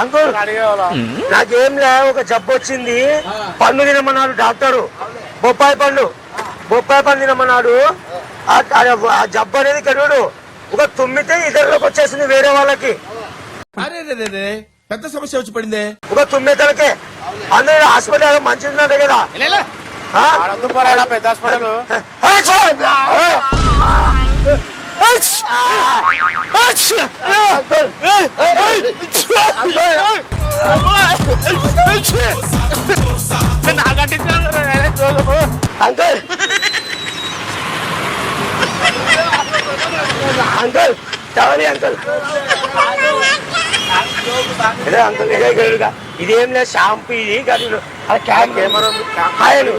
Uncle నాకేం లే, ఒక జబ్బు వచ్చింది, పండు తినమన్నాడు డాక్టరు. బొప్పాయి పండు తినమన్నాడు. ఆ జబ్బు అనేది కడుడు ఒక తుమ్మితే ఇతరులకు వచ్చేసింది, వేరే వాళ్ళకి. అరే పెద్ద సమస్య వచ్చి పడింది. ఒక తుమ్మితలకే అందరూ హాస్పిటల్ మంచిది ఉన్నట్టే కదా. పెద్ద హాస్పిటల్ అంకుల్ అంకుల్ చవలి అంకుల్ ఇదే అంకుల్ ఇదేం లేదు, షాంపూ ఇది. అలా క్యాన్